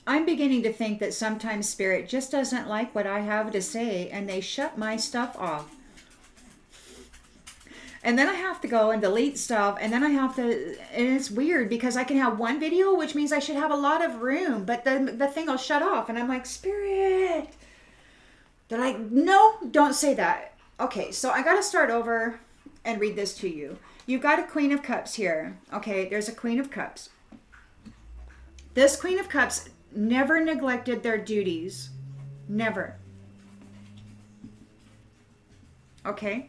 I'm beginning to think that sometimes Spirit just doesn't like what I have to say and they shut my stuff off. And then I have to go and delete stuff, and then I have to, and it's weird because I can have one video, which means I should have a lot of room, but then the thing will shut off, and I'm like, Spirit. They're like, no, don't say that. Okay, so I got to start over and read this to you. You've got a Queen of Cups here. Okay, there's a Queen of Cups. This Queen of Cups never neglected their duties. Never. Okay?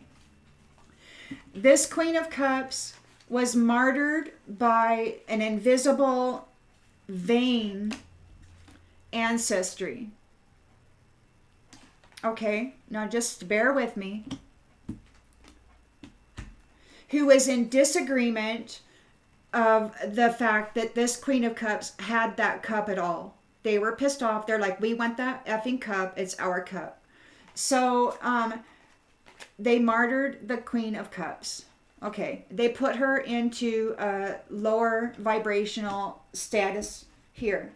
This Queen of Cups was martyred by an invisible, vain ancestry. Okay, now just bear with me. Who was in disagreement of the fact that this Queen of Cups had that cup at all. They were pissed off. They're like, we want that effing cup. It's our cup. So they martyred the Queen of Cups. Okay, they put her into a lower vibrational status here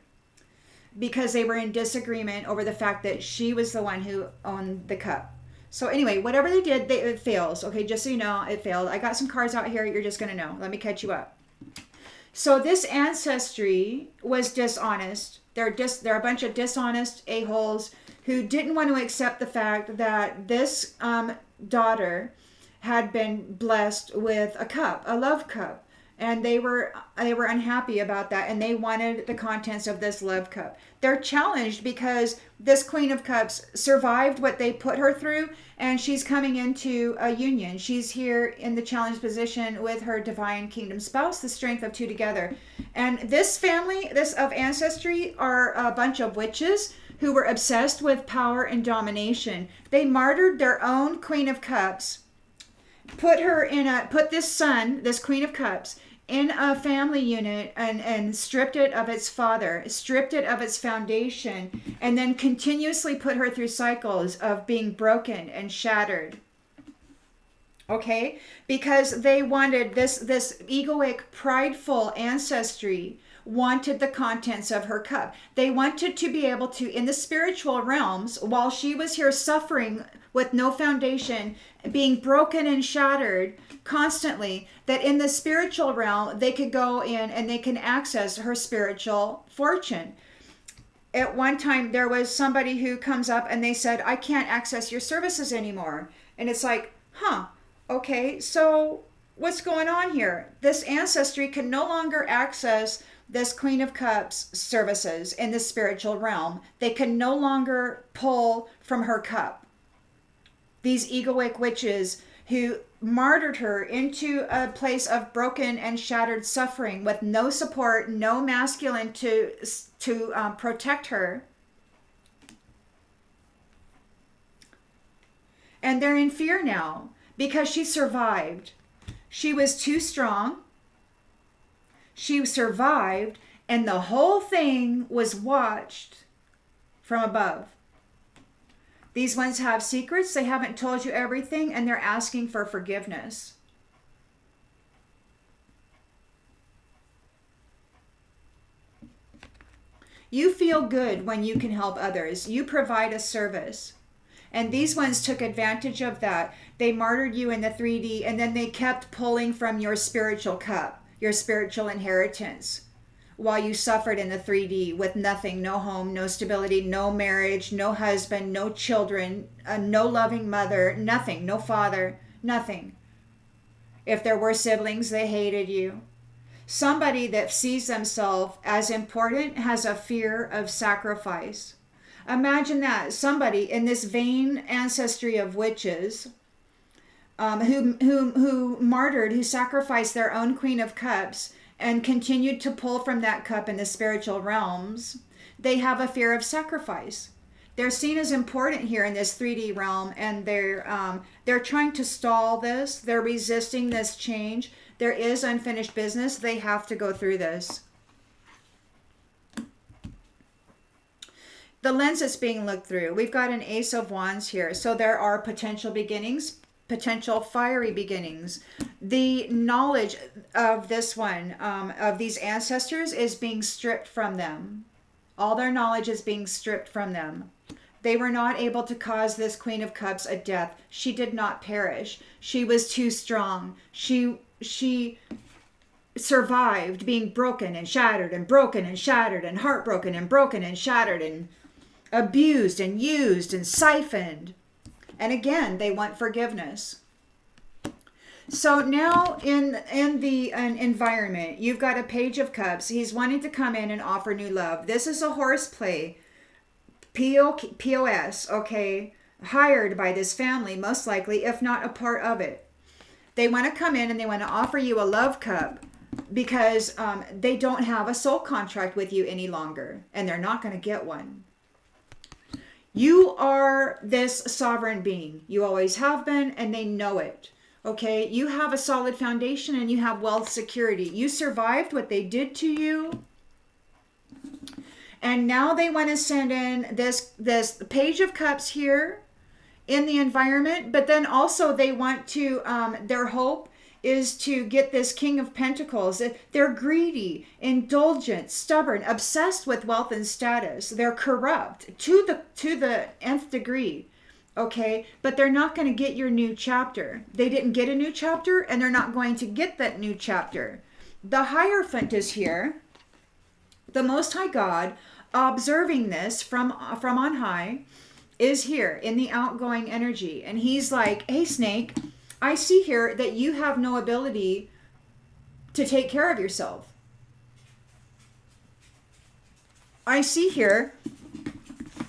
because they were in disagreement over the fact that she was the one who owned the cup. So anyway, whatever they did, it fails. Okay, just so you know, it failed. I got some cards out here. You're just going to know. Let me catch you up. So this ancestry was dishonest. They're a bunch of dishonest a-holes who didn't want to accept the fact that this daughter had been blessed with a cup, a love cup. And they were unhappy about that, and they wanted the contents of this love cup. They're challenged because this Queen of Cups survived what they put her through, and she's coming into a union. She's here in the challenged position with her divine kingdom spouse, the strength of two together. And this family, this of ancestry, are a bunch of witches who were obsessed with power and domination. They martyred their own Queen of Cups, put this son, this Queen of Cups, in a family unit, and stripped it of its father, stripped it of its foundation, and then continuously put her through cycles of being broken and shattered. Okay? Because they wanted this egoic, prideful ancestry wanted the contents of her cup. They wanted to be able to, in the spiritual realms, while she was here suffering with no foundation, being broken and shattered constantly, that in the spiritual realm, they could go in and they can access her spiritual fortune. At one time, there was somebody who comes up and they said, I can't access your services anymore. And it's like, huh, okay, so what's going on here? This ancestry can no longer access this Queen of Cups services in the spiritual realm. They can no longer pull from her cup. These egoic witches who martyred her into a place of broken and shattered suffering with no support, no masculine to protect her. And they're in fear now because she survived. She was too strong. She survived, and the whole thing was watched from above. These ones have secrets. They haven't told you everything, and they're asking for forgiveness. You feel good when you can help others. You provide a service. And these ones took advantage of that. They martyred you in the 3D, and then they kept pulling from your spiritual cup, your spiritual inheritance, while you suffered in the 3D with nothing, no home, no stability, no marriage, no husband, no children, no loving mother, nothing, no father, nothing. If there were siblings, they hated you. Somebody that sees themselves as important has a fear of sacrifice. Imagine that. Somebody in this vain ancestry of witches who martyred, who sacrificed their own Queen of Cups and continued to pull from that cup in the spiritual realms, they have a fear of sacrifice. They're seen as important here in this 3D realm, and they're trying to stall this. They're resisting this change. There is unfinished business. They have to go through this. The lens that's being looked through, we've got an Ace of Wands here. So there are potential beginnings, potential fiery beginnings. The knowledge of this one, of these ancestors, is being stripped from them. All their knowledge is being stripped from them. They were not able to cause this Queen of Cups a death. She did not perish. She was too strong. She survived being broken and shattered and broken and shattered and heartbroken and broken and shattered and abused and used and siphoned. And again, they want forgiveness. So now in the environment, you've got a Page of Cups. He's wanting to come in and offer new love. This is a horseplay. POS, okay? Hired by this family, most likely, if not a part of it. They want to come in and they want to offer you a love cup because they don't have a soul contract with you any longer. And they're not going to get one. You are this sovereign being. You always have been, and they know it. Okay, you have a solid foundation and you have wealth security. You survived what they did to you. And now they want to send in this Page of Cups here in the environment. But then also they want to, their hope is to get this King of Pentacles. They're greedy, indulgent, stubborn, obsessed with wealth and status. They're corrupt to the nth degree. Okay, but they're not going to get your new chapter. They didn't get a new chapter, and they're not going to get that new chapter. The Hierophant is here, the Most High God, observing this from on high, is here in the outgoing energy. And he's like, hey, Snake, I see here that you have no ability to take care of yourself. I see here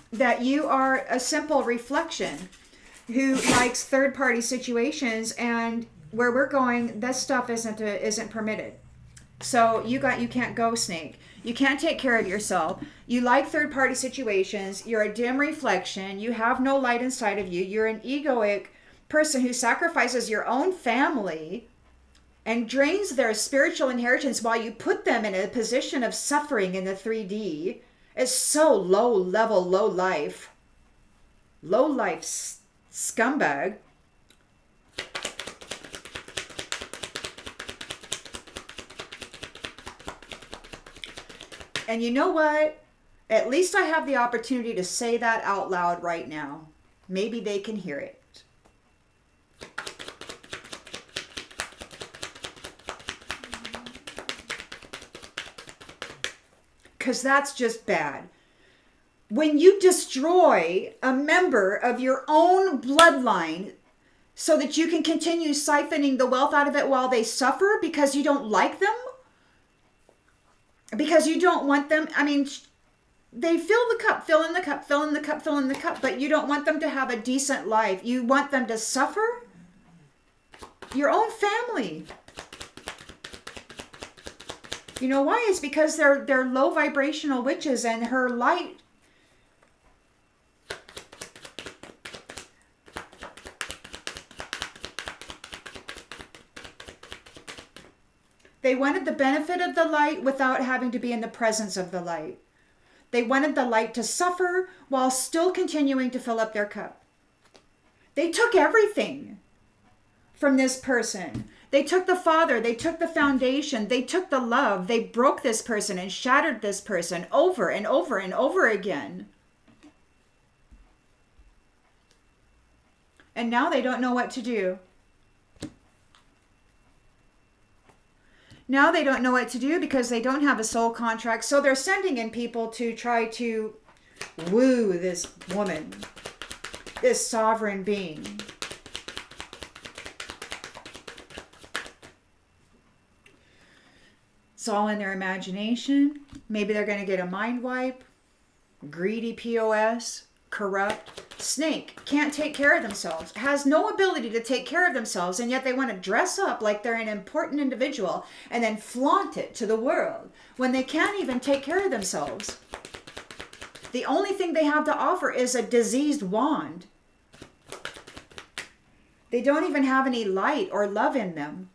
that you are a simple reflection who likes third-party situations, and where we're going, this stuff isn't permitted. So you can't go, Snake. You can't take care of yourself. You like third-party situations. You're a dim reflection. You have no light inside of you. You're an egoic person who sacrifices your own family and drains their spiritual inheritance while you put them in a position of suffering in the 3D. It's so low level, low life scumbag. And you know what? At least I have the opportunity to say that out loud right now. Maybe they can hear it. Because that's just bad. When you destroy a member of your own bloodline so that you can continue siphoning the wealth out of it while they suffer because you don't like them, because you don't want them, I mean, they fill the cup, fill in the cup, fill in the cup, fill in the cup, but you don't want them to have a decent life. You want them to suffer? Your own family. You know why? It's because they're low vibrational witches, and her light they wanted the benefit of the light without having to be in the presence of the light. They wanted the light to suffer while still continuing to fill up their cup. They took everything from this person. They took the father, they took the foundation, they took the love, they broke this person and shattered this person over and over and over again. And now they don't know what to do. Now they don't know what to do because they don't have a soul contract. So they're sending in people to try to woo this woman, this sovereign being. It's all in their imagination. Maybe they're going to get a mind wipe. Greedy POS, corrupt. Snake can't take care of themselves, has no ability to take care of themselves, and yet they want to dress up like they're an important individual and then flaunt it to the world when they can't even take care of themselves. The only thing they have to offer is a diseased wand. They don't even have any light or love in them.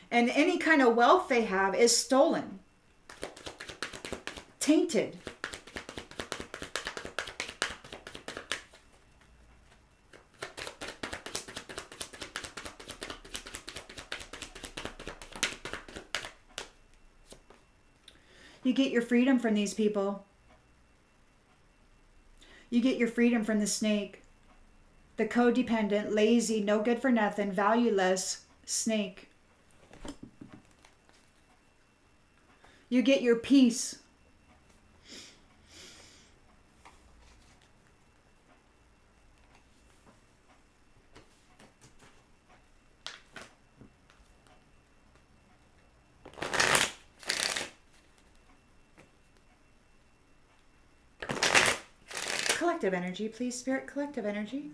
And any kind of wealth they have is stolen, tainted. You get your freedom from these people. You get your freedom from the snake. The codependent, lazy, no good for nothing, valueless snake. You get your peace. Collective energy, please, Spirit. Collective energy.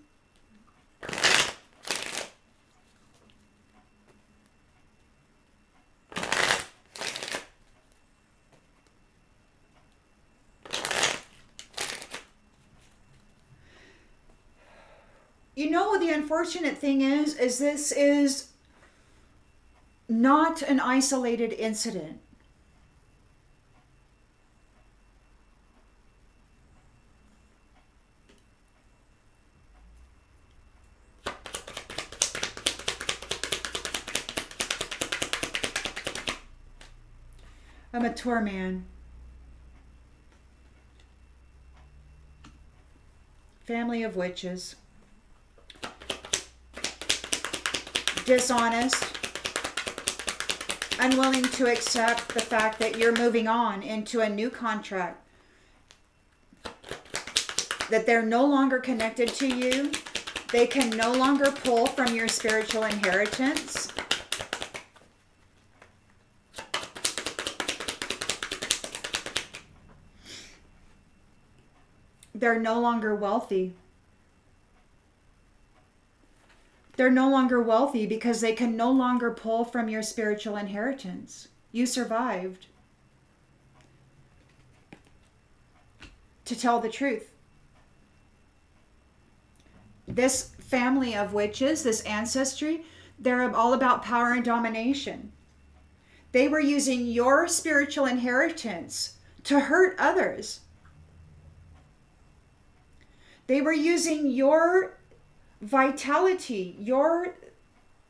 You know, the unfortunate thing is this is not an isolated incident. A mature man. Family of witches. Dishonest. Unwilling to accept the fact that you're moving on into a new contract. That they're no longer connected to you. They can no longer pull from your spiritual inheritance. They're no longer wealthy. They're no longer wealthy because they can no longer pull from your spiritual inheritance. You survived. To tell the truth. This family of witches, this ancestry, they're all about power and domination. They were using your spiritual inheritance to hurt others. They were using your vitality, your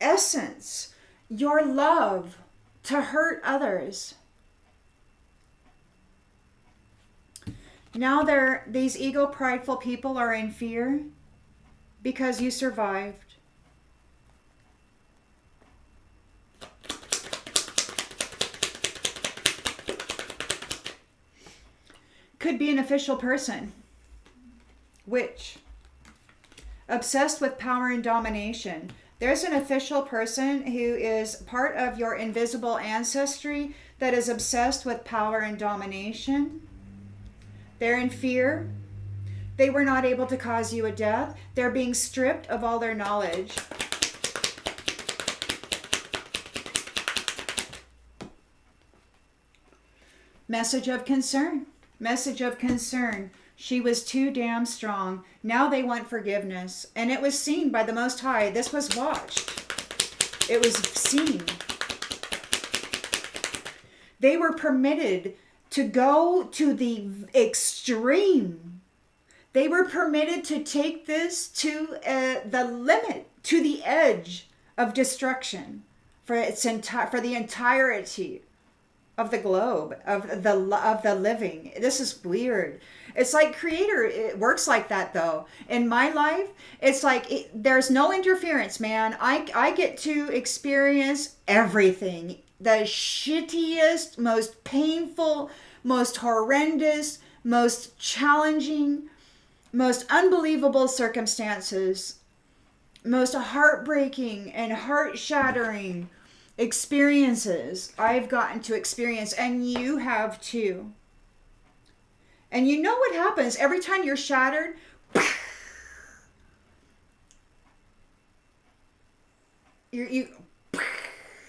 essence, your love to hurt others. Now these ego prideful people are in fear because you survived. Could be an official person. Witch. Obsessed with power and domination. There's an official person who is part of your invisible ancestry that is obsessed with power and domination. They're in fear. They were not able to cause you a death. They're being stripped of all their knowledge. Message of concern. Message of concern. She was too damn strong. Now they want forgiveness. And it was seen by the Most High. This was watched. It was seen. They were permitted to go to the extreme. They were permitted to take this to the limit, to the edge of destruction for the entirety of the globe, of the living. This is weird. It's like Creator, it works like that though. In my life, it's like there's no interference, man. I get to experience everything. The shittiest, most painful, most horrendous, most challenging, most unbelievable circumstances, most heartbreaking and heart-shattering experiences I've gotten to experience, and you have too. And you know what happens every time you're shattered?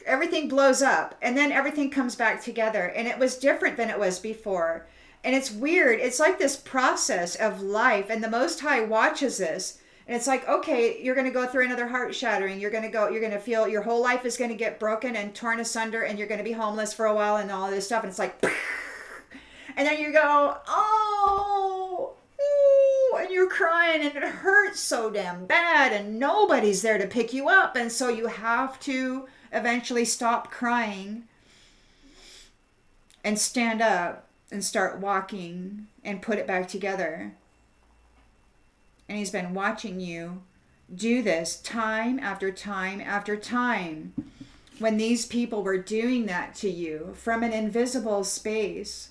Everything blows up, and then everything comes back together, and it was different than it was before. And it's weird. It's like this process of life, and the Most High watches this. And it's like, okay, you're going to go through another heart shattering. You're going to feel your whole life is going to get broken and torn asunder, and you're going to be homeless for a while and all this stuff. And it's like, and then you go, oh, ooh, and you're crying, and it hurts so damn bad, and nobody's there to pick you up. And so you have to eventually stop crying and stand up and start walking and put it back together. And he's been watching you do this time after time after time. When these people were doing that to you from an invisible space.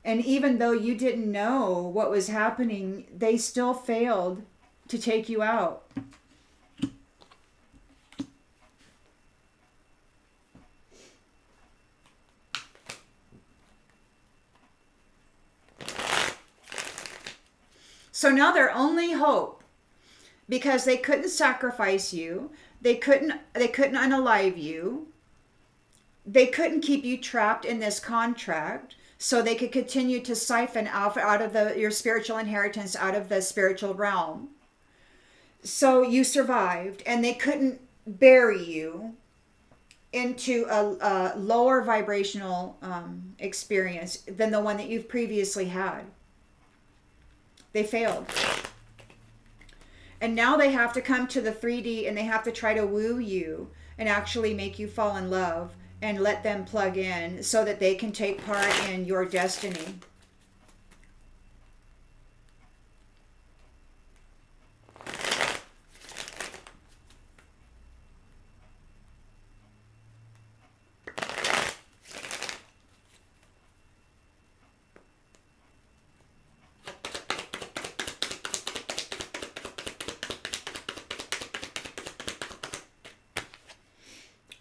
And even though you didn't know what was happening, they still failed to take you out. So now their only hope, because they couldn't sacrifice you, they couldn't unalive you, they couldn't keep you trapped in this contract, so they could continue to siphon out of your spiritual inheritance, out of the spiritual realm. So you survived, and they couldn't bury you into a lower vibrational experience than the one that you've previously had. They failed. And now they have to come to the 3D, and they have to try to woo you and actually make you fall in love and let them plug in so that they can take part in your destiny.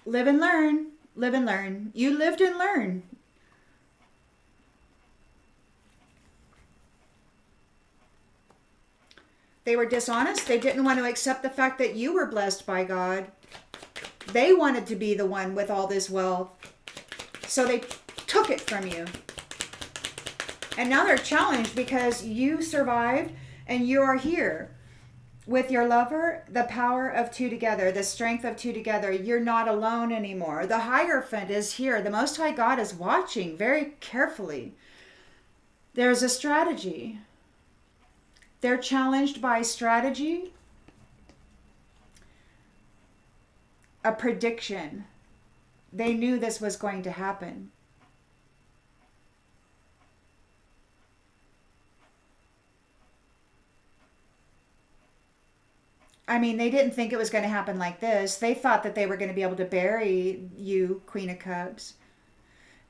Live and learn. Live and learn. You lived and learned. They were dishonest. They didn't want to accept the fact that you were blessed by God. They wanted to be the one with all this wealth. So they took it from you. And now they're challenged because you survived and you are here. With your lover, the power of two together, the strength of two together, you're not alone anymore. The Hierophant is here. The Most High God is watching very carefully. There's a strategy. They're challenged by strategy, a prediction. They knew this was going to happen. I mean, they didn't think it was going to happen like this. They thought that they were going to be able to bury you, Queen of Cups,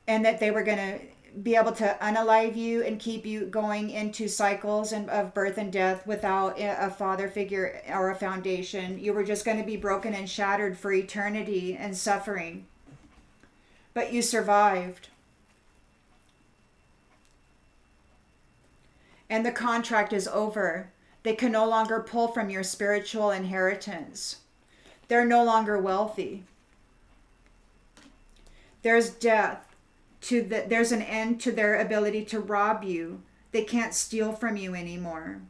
and that they were going to be able to unalive you and keep you going into cycles of birth and death without a father figure or a foundation. You were just going to be broken and shattered for eternity and suffering. But you survived. And the contract is over. They can no longer pull from your spiritual inheritance. They're no longer wealthy. There's death. There's an end to their ability to rob you. They can't steal from you anymore.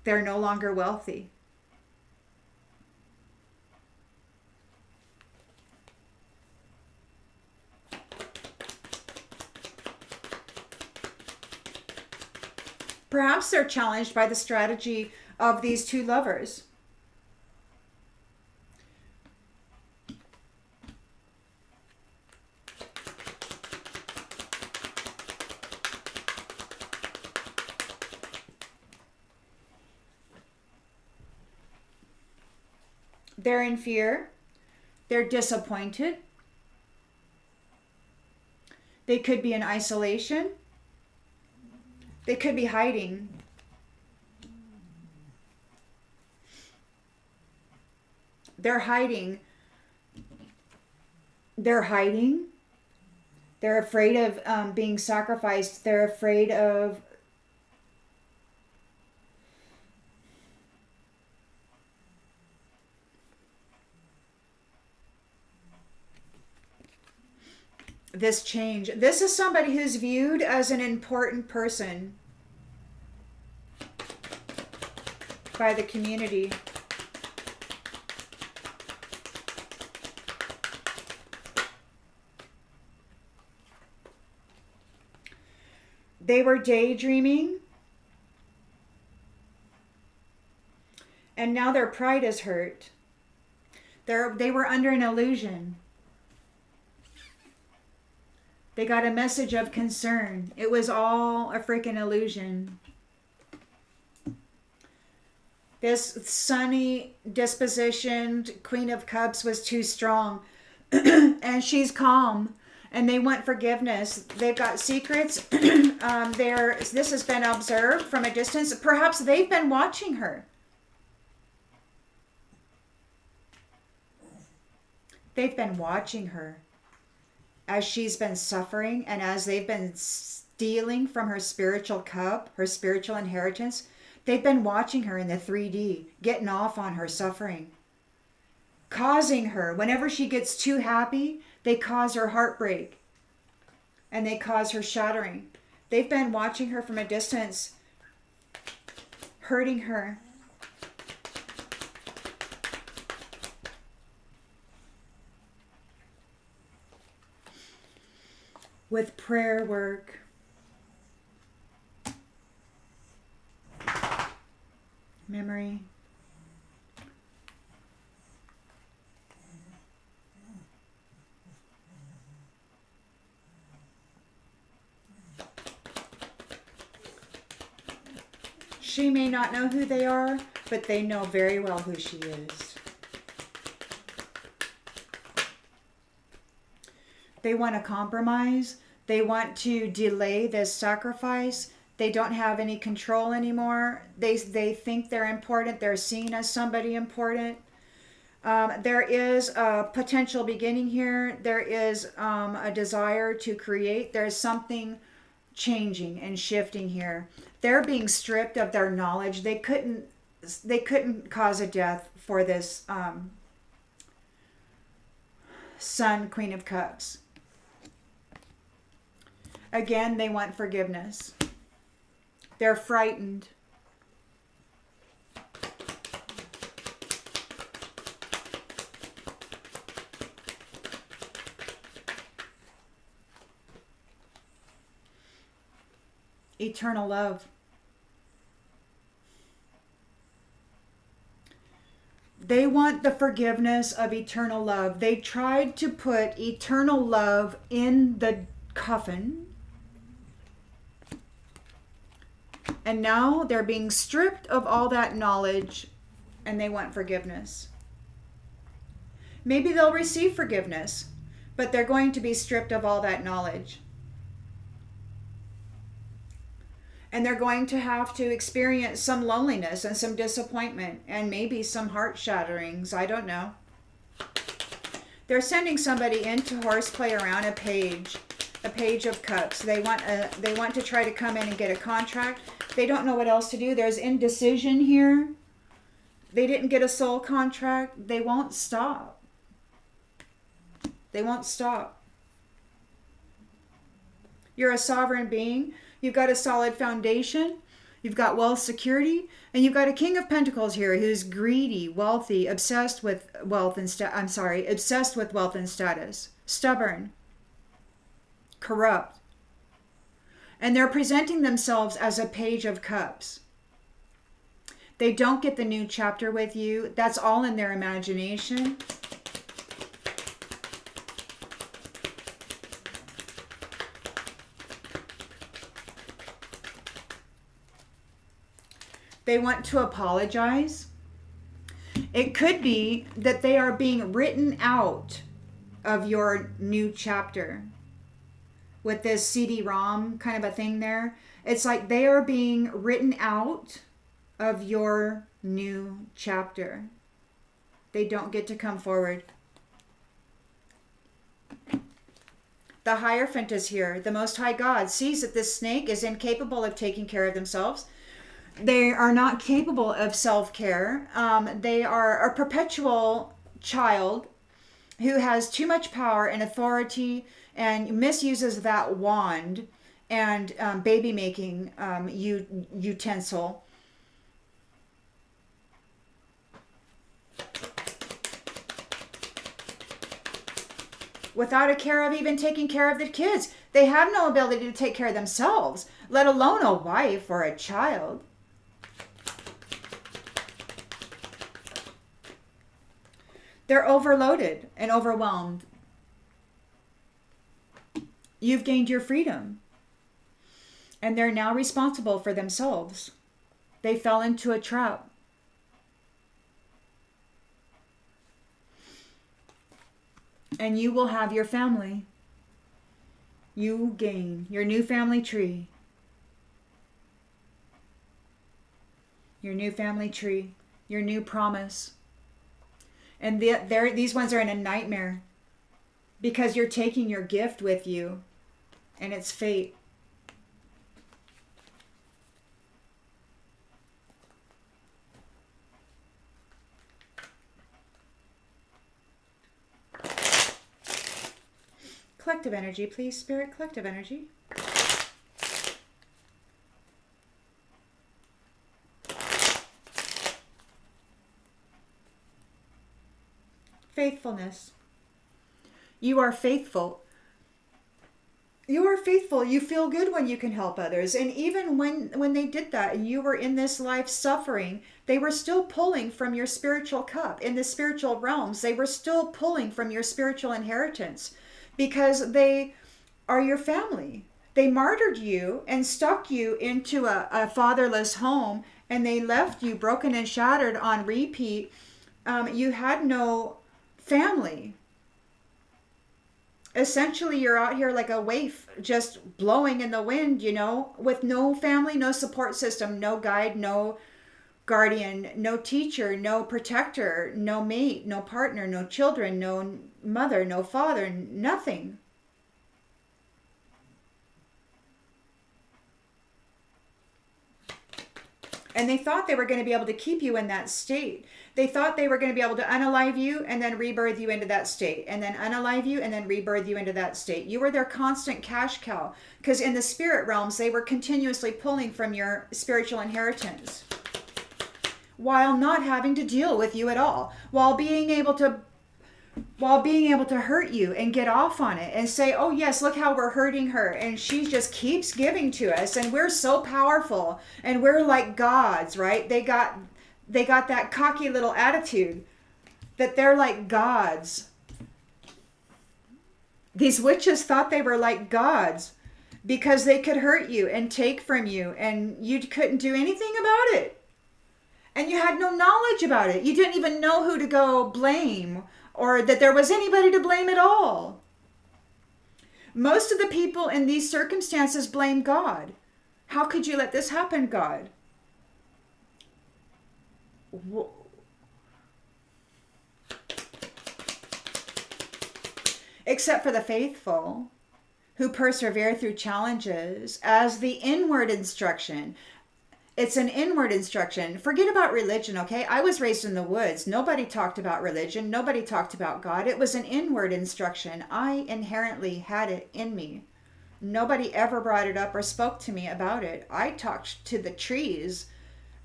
They're no longer wealthy. Perhaps they're challenged by the strategy of these two lovers. They're in fear. They're disappointed. They could be in isolation. They could be hiding. They're hiding. They're hiding. They're afraid of being sacrificed. They're afraid of this change. This is somebody who's viewed as an important person by the community. They were daydreaming, and now their pride is hurt. They were under an illusion. They got a message of concern. It was all a freaking illusion. This sunny dispositioned Queen of Cups was too strong. And she's calm. And they want forgiveness. They've got secrets. This has been observed from a distance. Perhaps they've been watching her. They've been watching her as she's been suffering and as they've been stealing from her spiritual cup, her spiritual inheritance. They've been watching her in the 3D, getting off on her suffering, causing her, whenever she gets too happy, they cause her heartbreak and they cause her shattering. They've been watching her from a distance, hurting her. With prayer work, memory, she may not know who they are, but they know very well who she is. They want to compromise. They want to delay this sacrifice. They don't have any control anymore. They think they're important. They're seen as somebody important. There is a potential beginning here. There is a desire to create. There's something changing and shifting here. They're being stripped of their knowledge. They couldn't cause a death for this Sun, Queen of Cups. Again, they want forgiveness. They're frightened. Eternal love. They want the forgiveness of eternal love. They tried to put eternal love in the coffin. And now they're being stripped of all that knowledge and they want forgiveness. Maybe they'll receive forgiveness, but they're going to be stripped of all that knowledge. And they're going to have to experience some loneliness and some disappointment and maybe some heart shatterings. I don't know. They're sending somebody in to horseplay around a page of cups. They want to try to come in and get a contract. They don't know what else to do. There's indecision here. They didn't get a soul contract. They won't stop. They won't stop. You're a sovereign being. You've got a solid foundation. You've got wealth security. And you've got a King of Pentacles here who's greedy, wealthy, obsessed with wealth and status. Stubborn. Corrupt. And they're presenting themselves as a page of cups. They don't get the new chapter with you. That's all in their imagination. They want to apologize. It could be that they are being written out of your new chapter. With this CD-ROM kind of a thing there. It's like they are being written out of your new chapter. They don't get to come forward. The Hierophant is here. The Most High God sees that this snake is incapable of taking care of themselves. They are not capable of self-care. They are a perpetual child who has too much power and authority and misuses that wand and baby making utensil. Without a care of even taking care of the kids. They have no ability to take care of themselves, let alone a wife or a child. They're overloaded and overwhelmed. You've gained your freedom. And they're now responsible for themselves. They fell into a trap. And you will have your family. You gain your new family tree. Your new family tree. Your new promise. And these ones are in a nightmare. Because you're taking your gift with you. And it's fate. Collective energy, please, Spirit. Collective energy. Faithfulness. You are faithful. You are faithful. You feel good when you can help others. And even when they did that and you were in this life suffering, they were still pulling from your spiritual cup. In the spiritual realms, they were still pulling from your spiritual inheritance because they are your family. They martyred you and stuck you into a fatherless home, and they left you broken and shattered on repeat. You had no family. Essentially, you're out here like a waif, just blowing in the wind, with no family, no support system, no guide, no guardian, no teacher, no protector, no mate, no partner, no children, no mother, no father, nothing. And they thought they were going to be able to keep you in that state. They thought they were going to be able to unalive you and then rebirth you into that state. And then unalive you and then rebirth you into that state. You were their constant cash cow. Because in the spirit realms, they were continuously pulling from your spiritual inheritance. While not having to deal with you at all. While being able to hurt you and get off on it and say, oh yes, look how we're hurting her. And she just keeps giving to us. And we're so powerful. And we're like gods, right? They got that cocky little attitude that they're like gods. These witches thought they were like gods because they could hurt you and take from you and you couldn't do anything about it. And you had no knowledge about it. You didn't even know who to go blame or that there was anybody to blame at all. Most of the people in these circumstances blame God. How could you let this happen, God? Except for the faithful who persevere through challenges as the inward instruction. It's an inward instruction. Forget about religion, okay? I was raised in the woods. Nobody talked about religion. Nobody talked about God. It was an inward instruction. I inherently had it in me. Nobody ever brought it up or spoke to me about it. I talked to the trees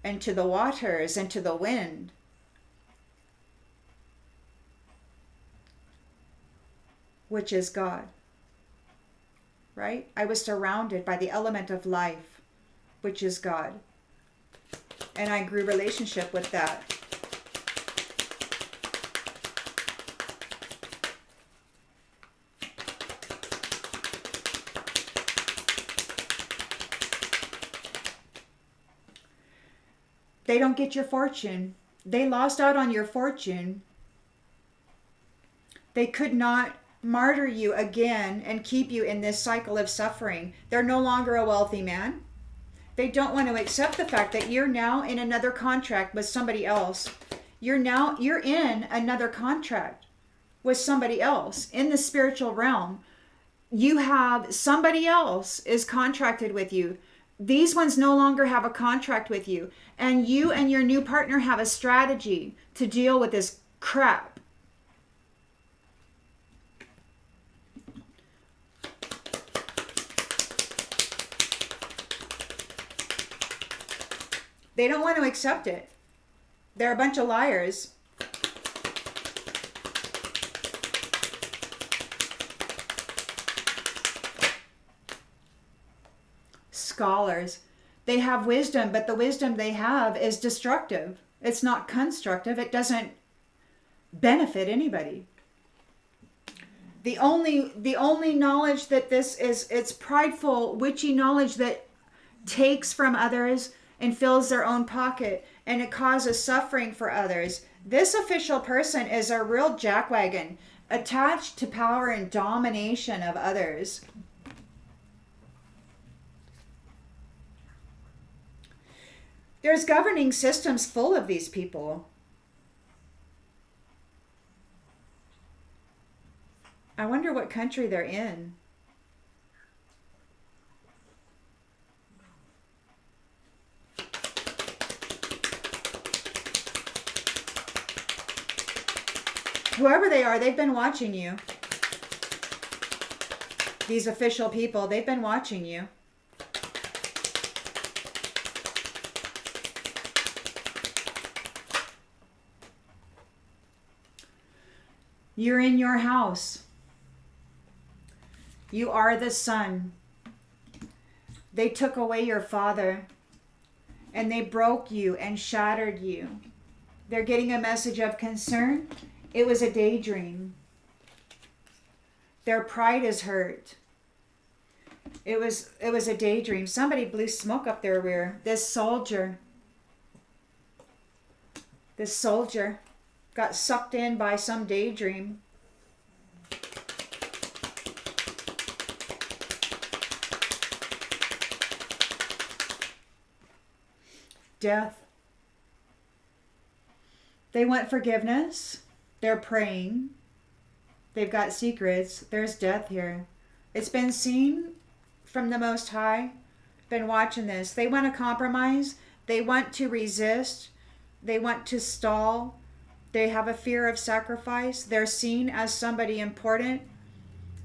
and to the waters and to the wind. Which is God. Right? I was surrounded by the element of life, which is God. And I grew relationship with that. They don't get your fortune. They lost out on your fortune. They could not martyr you again and keep you in this cycle of suffering. They're no longer a wealthy man. They don't want to accept the fact that you're now in another contract with somebody else. You're in another contract with somebody else in the spiritual realm. You have somebody else is contracted with you. These ones no longer have a contract with you. And you and your new partner have a strategy to deal with this crap. They don't want to accept it. They're a bunch of liars. Scholars. They have wisdom, but the wisdom they have is destructive. It's not constructive. It doesn't benefit anybody. The only knowledge that this is, it's prideful, witchy knowledge that takes from others and fills their own pocket, and it causes suffering for others. This official person is a real jackwagon attached to power and domination of others. There's governing systems full of these people. I wonder what country they're in. Whoever they are, they've been watching you. These official people, they've been watching you. You're in your house. You are the son. They took away your father, and they broke you and shattered you. They're getting a message of concern. It was a daydream. Their pride is hurt. It was a daydream. Somebody blew smoke up their rear. This soldier got sucked in by some daydream. Death. They want forgiveness. They're praying. They've got secrets. There's death here. It's been seen from the Most High. Been watching this. They want to compromise. They want to resist. They want to stall. They have a fear of sacrifice. They're seen as somebody important.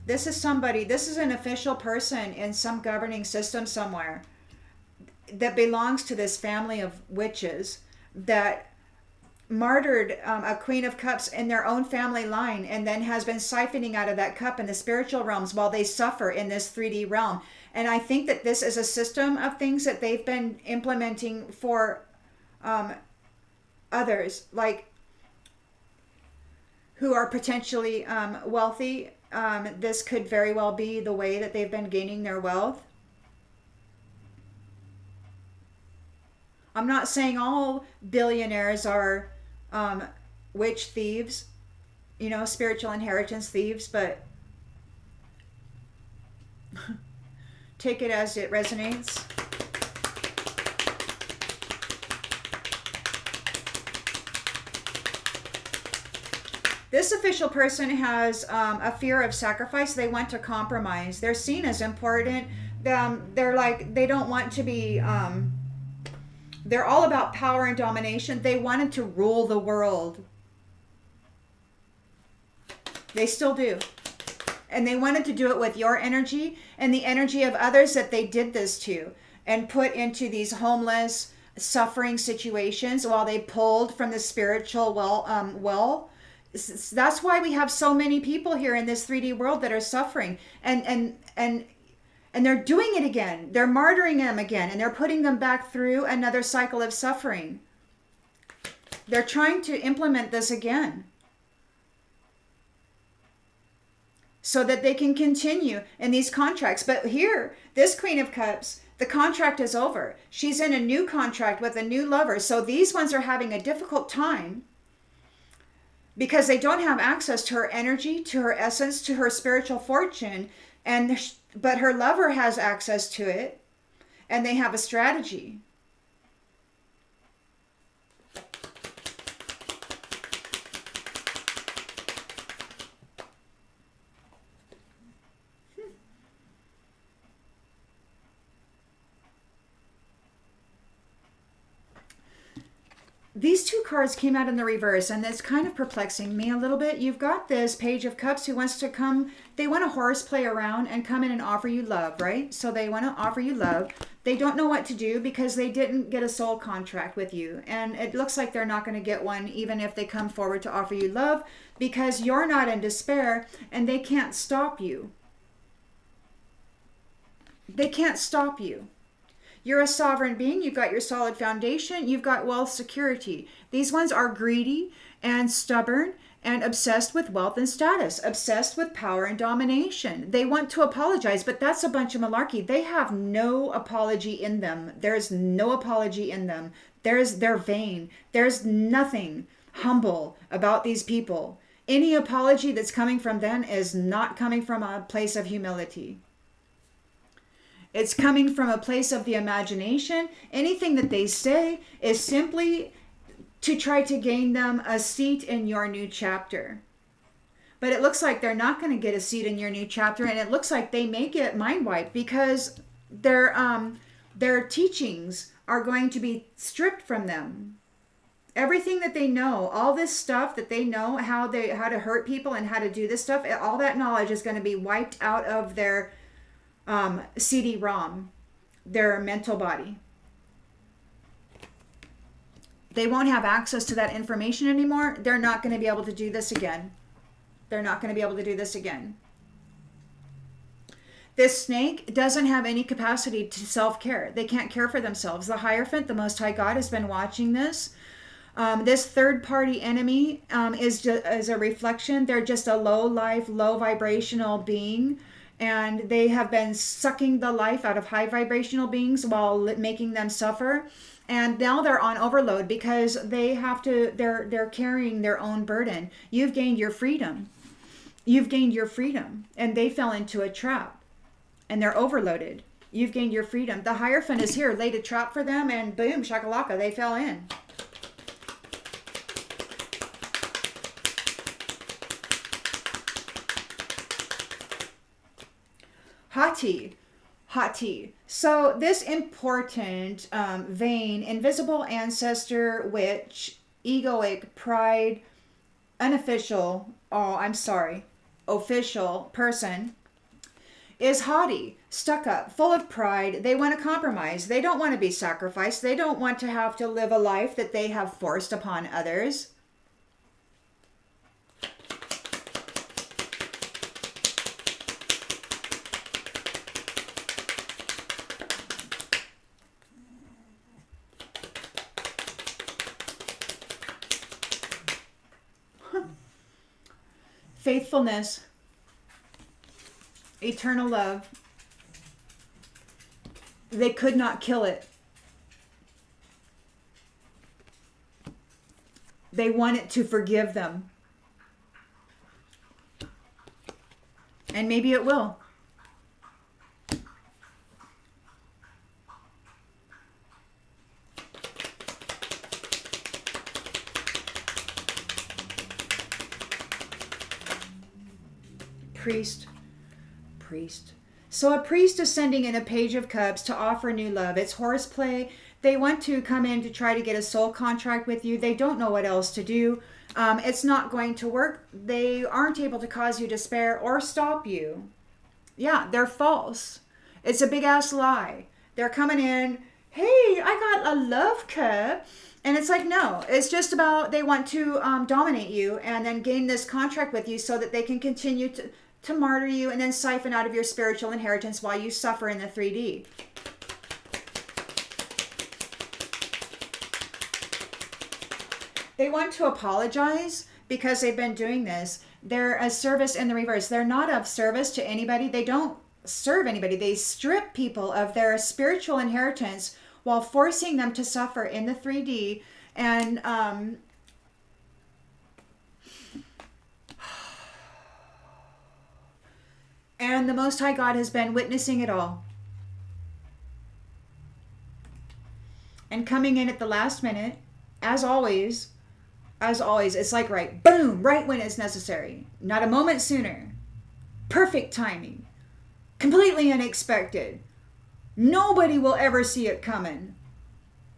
This is an official person in some governing system somewhere that belongs to this family of witches that martyred a Queen of Cups in their own family line, and then has been siphoning out of that cup in the spiritual realms while they suffer in this 3D realm. And I think that this is a system of things that they've been implementing for others, like who are potentially wealthy. This could very well be the way that they've been gaining their wealth. I'm not saying all billionaires are witch thieves, spiritual inheritance thieves, but take it as it resonates. This official person has a fear of sacrifice. They want to compromise. They're seen as important. They're like, they don't want to be... they're all about power and domination. They wanted to rule the world. They still do. And they wanted to do it with your energy and the energy of others that they did this to, and put into these homeless, suffering situations while they pulled from the spiritual well. That's why we have so many people here in this 3D world that are suffering. And they're doing it again. They're martyring them again, and they're putting them back through another cycle of suffering. They're trying to implement this again so that they can continue in these contracts. But here, this Queen of Cups, the contract is over. She's in a new contract with a new lover. So these ones are having a difficult time because they don't have access to her energy, to her essence, to her spiritual fortune, but her lover has access to it, and they have a strategy. These two cards came out in the reverse, and it's kind of perplexing me a little bit. You've got this Page of Cups who wants to come, they want to horseplay around and come in and offer you love, right? So they want to offer you love. They don't know what to do because they didn't get a soul contract with you. And it looks like they're not going to get one even if they come forward to offer you love, because you're not in despair and they can't stop you. They can't stop you. You're a sovereign being. You've got your solid foundation. You've got wealth security. These ones are greedy and stubborn and obsessed with wealth and status, obsessed with power and domination. They want to apologize, but that's a bunch of malarkey. They have no apology in them. There's no apology in them. They're vain. There's nothing humble about these people. Any apology that's coming from them is not coming from a place of humility. It's coming from a place of the imagination. Anything that they say is simply to try to gain them a seat in your new chapter. But it looks like they're not going to get a seat in your new chapter, and it looks like they may get mind wiped because their teachings are going to be stripped from them. Everything that they know, all this stuff that they know, how to hurt people and how to do this stuff, all that knowledge is going to be wiped out of their CD-ROM, their mental body. They won't have access to that information anymore. They're not going to be able to do this again. They're not going to be able to do this again. This snake doesn't have any capacity to self-care. They can't care for themselves. The Hierophant, the Most High God, has been watching this. This third-party enemy is a reflection. They're just a low-life, low-vibrational being, and they have been sucking the life out of high-vibrational beings while making them suffer. And now they're on overload because they're carrying their own burden. You've gained your freedom. You've gained your freedom, and they fell into a trap, and they're overloaded. You've gained your freedom. The Hierophant is here, laid a trap for them, and boom, shakalaka, they fell in. Hati. So this important, vain, invisible ancestor, witch, egoic, pride, official person is haughty, stuck up, full of pride. They want to compromise. They don't want to be sacrificed. They don't want to have to live a life that they have forced upon others. Faithfulness, eternal love. They could not kill it. They want it to forgive them. And maybe it will. Priest. So a priest is sending in a Page of Cups to offer new love. It's horseplay. They want to come in to try to get a soul contract with you. They don't know what else to do. It's not going to work. They aren't able to cause you despair or stop you. Yeah, they're false. It's a big ass lie. They're coming in, hey, I got a love cup. And it's like, no, it's just about they want to dominate you and then gain this contract with you so that they can continue to martyr you and then siphon out of your spiritual inheritance while you suffer in the 3D. They want to apologize because they've been doing this. They're a service in the reverse. They're not of service to anybody. They don't serve anybody. They strip people of their spiritual inheritance while forcing them to suffer in the 3D. And the Most High God has been witnessing it all. And coming in at the last minute, as always, it's like boom, right when it's necessary. Not a moment sooner. Perfect timing. Completely unexpected. Nobody will ever see it coming.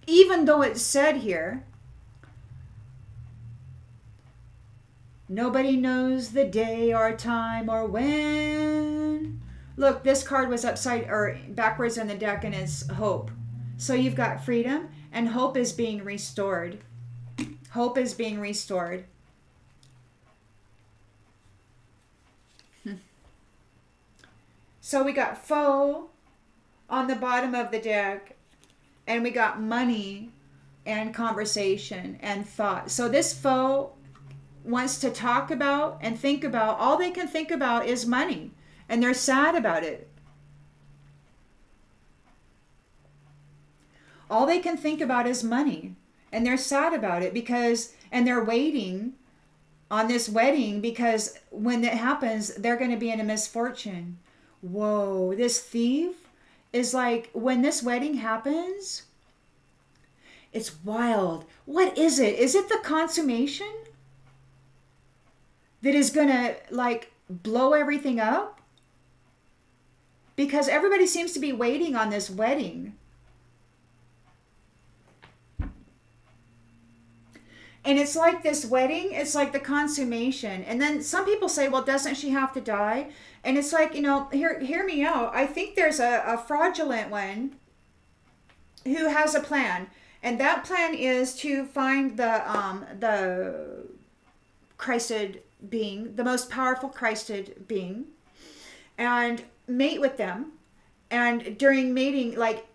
Even though it's said here, nobody knows the day or time or when. Look, this card was upside or backwards in the deck and it's hope. So you've got freedom and hope is being restored. Hope is being restored. So we got foe on the bottom of the deck, and we got money and conversation and thought. So this foe wants to talk about and think about, all they can think about is money. And they're sad about it. All they can think about is money. And they're sad about it and they're waiting on this wedding because when it happens, they're going to be in a misfortune. Whoa, this thief is like, when this wedding happens, it's wild. What is it? Is it the consummation that is going to like blow everything up? Because everybody seems to be waiting on this wedding. And it's like this wedding, it's like the consummation. And then some people say, well, doesn't she have to die? And it's like, hear me out. I think there's a fraudulent one who has a plan. And that plan is to find the Christed being, the most powerful Christed being, and mate with them. And during mating, like,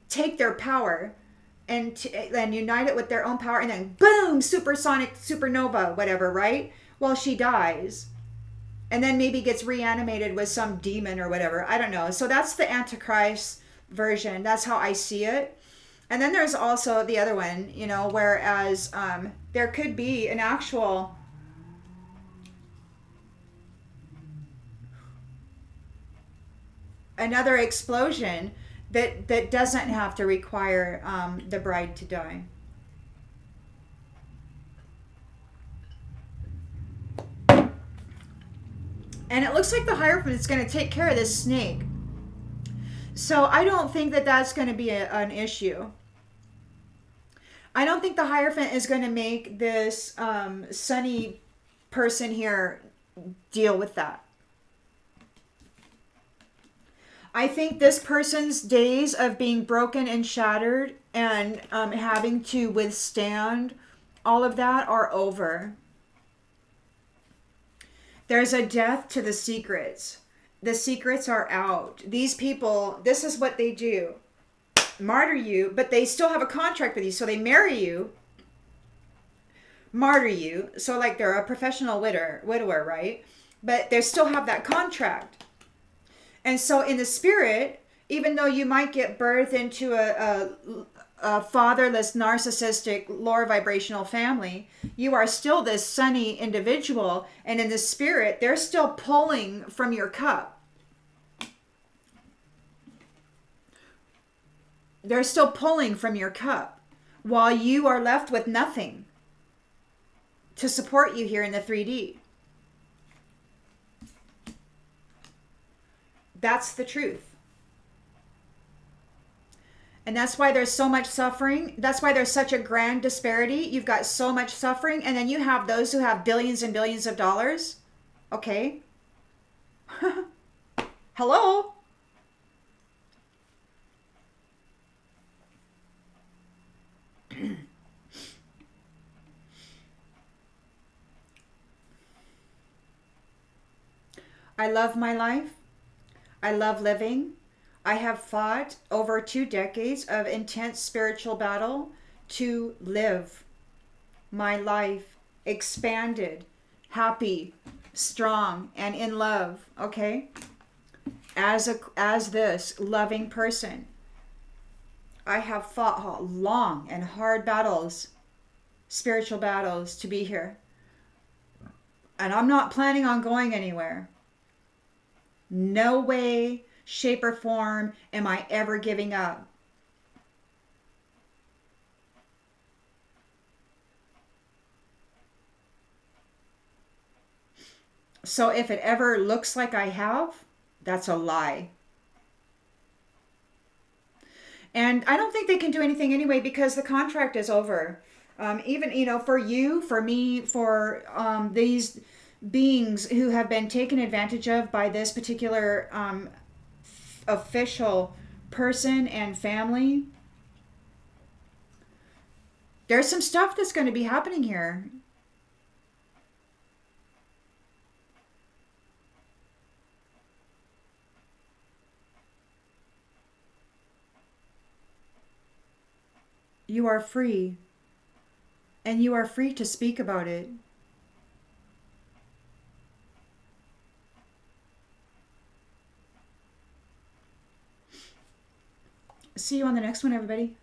take their power and unite it with their own power, and then boom, supersonic supernova, whatever, right? Well, she dies. And then maybe gets reanimated with some demon or whatever. I don't know. So that's the Antichrist version. That's how I see it. And then there's also the other one, whereas there could be an actual another explosion that doesn't have to require the bride to die. And it looks like the Hierophant is going to take care of this snake. So I don't think that that's going to be an issue. I don't think the Hierophant is going to make this sunny person here deal with that. I think this person's days of being broken and shattered and having to withstand all of that are over. There's a death to the secrets. The secrets are out. These people, this is what they do. Martyr you, but they still have a contract with you. So they marry you, martyr you. So like they're a professional widower, right? But they still have that contract. And so in the spirit, even though you might get birthed into a fatherless, narcissistic, lower vibrational family, you are still this sunny individual. And in the spirit, they're still pulling from your cup. They're still pulling from your cup while you are left with nothing to support you here in the 3D. That's the truth. And that's why there's so much suffering. That's why there's such a grand disparity. You've got so much suffering, and then you have those who have billions and billions of dollars. Okay. Hello? I love my life. I love living. I have fought over 2 decades of intense spiritual battle to live my life expanded, happy, strong, and in love, okay? As this loving person. I have fought long and hard battles, spiritual battles, to be here. And I'm not planning on going anywhere. No way, shape, or form am I ever giving up. So if it ever looks like I have, that's a lie. And I don't think they can do anything anyway because the contract is over. Even, for you, for me, for these beings who have been taken advantage of by this particular official person and family, there's some stuff that's going to be happening here. You are free. and you are free to speak about it. See you on the next one, everybody.